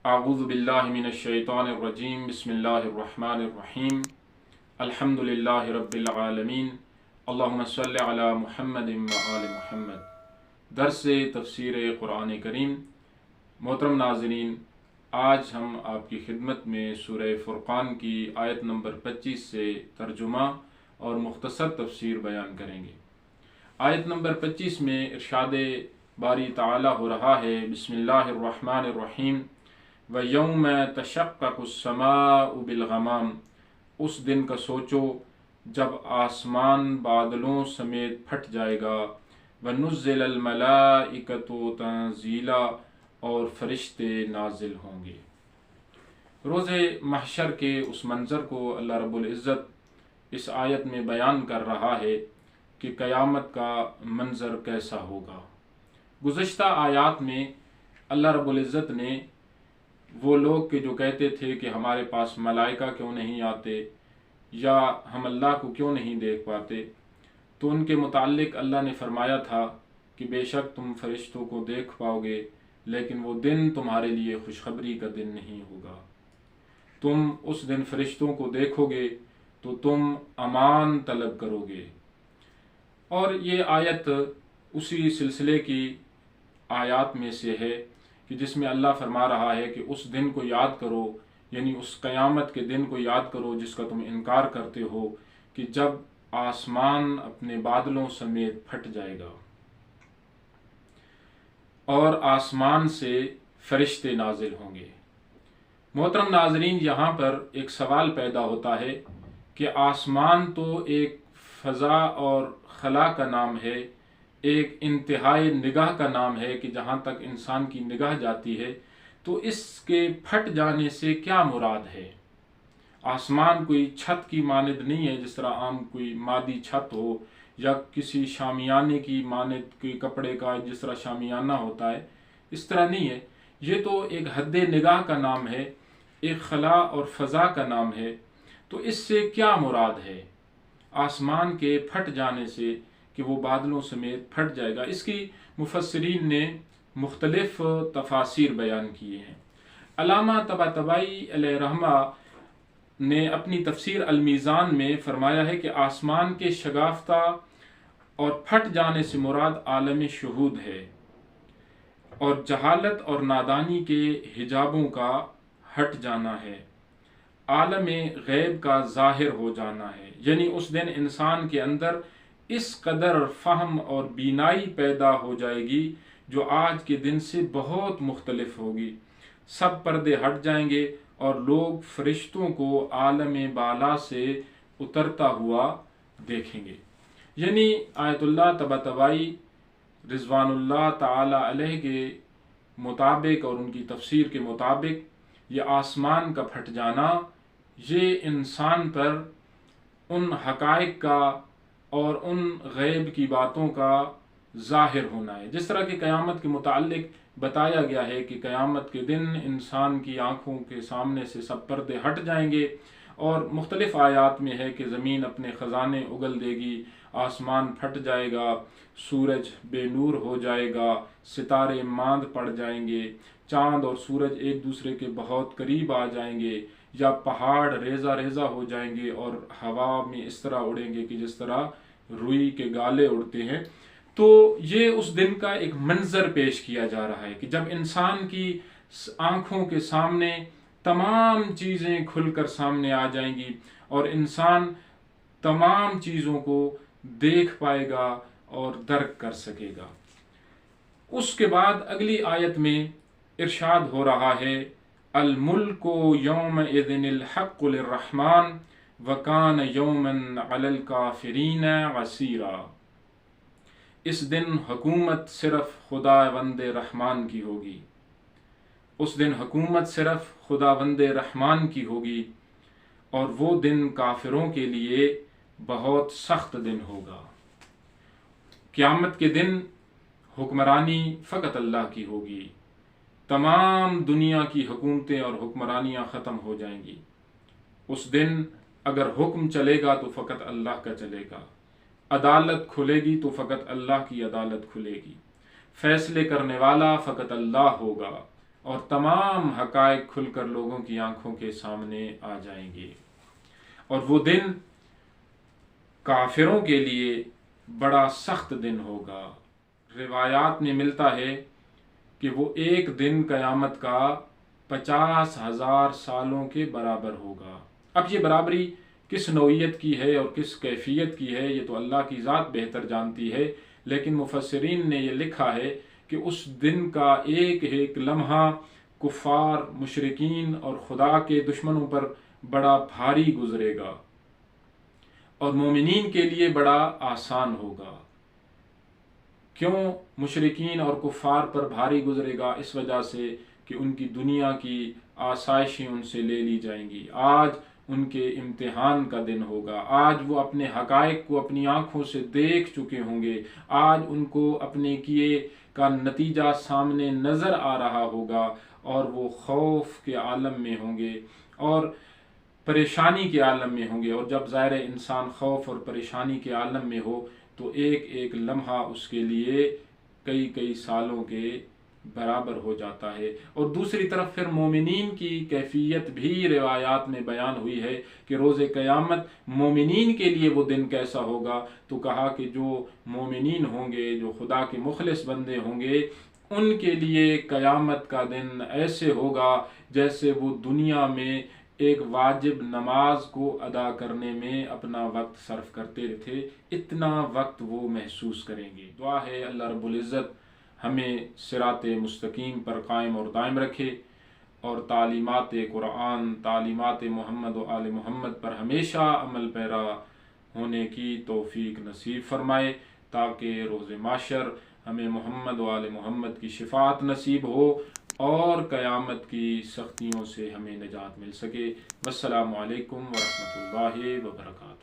अऊज़ु बिल्लाहि मिनश शैतानिर रजीम बिस्मिल्लाहिर्रहमानिर रहीम अल्हम्दुलिल्लाहि रब्बिल आलमीन अल्लाहुम्मा सल्लि अला मुहम्मदिन व आलि मुहम्मद। दर्स तफसीर कुरान करीम। मोहतरम नाज़रीन, आज हम आपकी खिदमत में सूरह फुरक़ान की आयत नंबर 25 से तर्जुमा और मुख्तसर तफसीर बयान करेंगे। आयत नंबर 25 में इरशाद बारी ताला हो रहा है, बिस्मिल्लाहिर्रहमानिर्रहीम व यौम तशक्क़क़ुस्समाउ बिलग़माम। उस दिन का सोचो जब आसमान बादलों समेत फट जाएगा। व नुज़्ज़िलल मलाइकतु तंज़ीला, और फरिश्ते नाजिल होंगे। रोज़े महशर के उस मंज़र को अल्लाह रब्बुल इज़्ज़त इस आयत में बयान कर रहा है कि क़यामत का मंज़र कैसा होगा। गुज़श्ता आयात में अल्लाह रब्बुल इज़्ज़त ने वो लोग के जो कहते थे कि हमारे पास मलाइका क्यों नहीं आते या हम अल्लाह को क्यों नहीं देख पाते, तो उनके मुताल्लिक़ अल्लाह ने फरमाया था कि बेशक तुम फरिश्तों को देख पाओगे, लेकिन वो दिन तुम्हारे लिए खुशखबरी का दिन नहीं होगा। तुम उस दिन फरिश्तों को देखोगे तो तुम अमान तलब करोगे। और ये आयत उसी सिलसिले की आयात में से है कि जिसमें अल्लाह फरमा रहा है कि उस दिन को याद करो, यानी उस क़यामत के दिन को याद करो जिसका तुम इनकार करते हो, कि जब आसमान अपने बादलों समेत फट जाएगा और आसमान से फरिश्ते नाजिल होंगे। मोहतरम नाजरीन, यहाँ पर एक सवाल पैदा होता है कि आसमान तो एक फ़ज़ा और खला का नाम है, एक इंतहाई निगाह का नाम है कि जहाँ तक इंसान की निगाह जाती है, तो इसके फट जाने से क्या मुराद है। आसमान कोई छत की मानद नहीं है, जिस तरह आम कोई मादी छत हो या किसी शामियाने की मानद के कपड़े का जिस तरह शामियाना होता है, इस तरह नहीं है। ये तो एक हद निगाह का नाम है, एक खला और फ़ज़ा का नाम है। तो इससे क्या मुराद है आसमान के फट जाने से कि वो बादलों समेत फट जाएगा। इसकी मुफस्सिरीन ने मुख्तलिफ तफासिर बयान किए हैं। अल्लामा तबातबाई अलैहि रहमा ने अपनी तफसीर अल मीज़ान में फरमाया है कि आसमान के शगाफ्ता और फट जाने से मुराद आलम शुहूद है और जहालत और नादानी के हिजाबों का हट जाना है, आलम गैब का ज़ाहिर हो जाना है। यानी उस दिन इंसान के अंदर इस कदर फ़हम और बीनाई पैदा हो जाएगी जो आज के दिन से बहुत मुख्तलिफ होगी। सब पर्दे हट जाएंगे और लोग फरिश्तों को आलम बाला से उतरता हुआ देखेंगे। यानी आयतुल्लाह तबातबाई रिज़वानुल्लाह ताला अलैह के मुताबिक और उनकी तफसीर के मुताबिक ये आसमान का फट जाना, ये इंसान पर उन हक़ाइक़ का और उन गैब की बातों का ज़ाहिर होना है। जिस तरह की क़यामत के मुताल्लिक़ बताया गया है कि क़यामत के दिन इंसान की आँखों के सामने से सब पर्दे हट जाएंगे, और मुख्तलिफ़ आयात में है कि ज़मीन अपने ख़ज़ाने उगल देगी, आसमान फट जाएगा, सूरज बेनूर हो जाएगा, सितारे मांद पड़ जाएंगे, चाँद और सूरज एक दूसरे के बहुत करीब आ जाएंगे, या पहाड़ रेज़ा रेज़ा हो जाएंगे और हवा में इस तरह उड़ेंगे कि जिस तरह रुई के गाले उड़ते हैं। तो ये उस दिन का एक मंजर पेश किया जा रहा है कि जब इंसान की आँखों के सामने तमाम चीज़ें खुलकर सामने आ जाएंगी और इंसान तमाम चीज़ों को देख पाएगा और दर्क कर सकेगा। उसके बाद अगली आयत में इरशाद हो रहा है, अल मुल्कु यौमइज़िनिल हक़्क़ु लिर्रहमान व कान यौमन अलल काफ़िरीन असीरा। इस दिन हुकूमत सिर्फ खुदावंदे रहमान की होगी। उस दिन हुकूमत सिर्फ खुदावंदे रहमान की होगी और वो दिन काफिरों के लिए बहुत सख्त दिन होगा। क़यामत के दिन हुक्मरानी फ़कत अल्लाह की होगी। तमाम दुनिया की हुकूमतें और हुक्मरानियाँ ख़त्म हो जाएंगी। उस दिन अगर हुक्म चलेगा तो फ़कत अल्लाह का चलेगा, अदालत खुलेगी तो फ़कत अल्लाह की अदालत खुलेगी, फ़ैसले करने वाला फ़कत अल्लाह होगा, اور تمام حقائق کھل کر لوگوں کی آنکھوں کے سامنے آ جائیں گے، اور وہ دن کافروں کے لیے بڑا سخت دن ہوگا۔ روایات میں ملتا ہے کہ وہ ایک دن قیامت کا 50,000 سالوں کے برابر ہوگا۔ اب یہ برابری کس نوعیت کی ہے اور کس کیفیت کی ہے یہ تو اللہ کی ذات بہتر جانتی ہے، لیکن مفسرین نے یہ لکھا ہے کہ اس دن کا ایک ایک لمحہ کفار، مشرکین اور خدا کے دشمنوں پر بڑا بھاری گزرے گا، اور مومنین کے لیے بڑا آسان ہوگا۔ کیوں مشرکین اور کفار پر بھاری گزرے گا؟ اس وجہ سے کہ ان کی دنیا کی آسائشیں ان سے لے لی جائیں گی۔ آج ان کے امتحان کا دن ہوگا، آج وہ اپنے حقائق کو اپنی آنکھوں سے دیکھ چکے ہوں گے، آج ان کو اپنے کیے کا نتیجہ سامنے نظر آ رہا ہوگا، اور وہ خوف کے عالم میں ہوں گے اور پریشانی کے عالم میں ہوں گے۔ اور جب ظاہر انسان خوف اور پریشانی کے عالم میں ہو تو ایک ایک لمحہ اس کے لیے کئی کئی سالوں کے برابر ہو جاتا ہے۔ اور دوسری طرف پھر مومنین کی کیفیت بھی روایات میں بیان ہوئی ہے کہ روز قیامت مومنین کے لیے وہ دن کیسا ہوگا، تو کہا کہ جو مومنین ہوں گے، جو خدا کے مخلص بندے ہوں گے، ان کے لیے قیامت کا دن ایسے ہوگا جیسے وہ دنیا میں ایک واجب نماز کو ادا کرنے میں اپنا وقت صرف کرتے تھے، اتنا وقت وہ محسوس کریں گے۔ دعا ہے اللہ رب العزت ہمیں صراط مستقیم پر قائم اور دائم رکھے، اور تعلیمات قرآن، تعلیمات محمد و آل محمد پر ہمیشہ عمل پیرا ہونے کی توفیق نصیب فرمائے، تاکہ روز محشر ہمیں محمد و آل محمد کی شفاعت نصیب ہو اور قیامت کی سختیوں سے ہمیں نجات مل سکے۔ والسلام علیکم ورحمۃ اللہ وبرکاتہ۔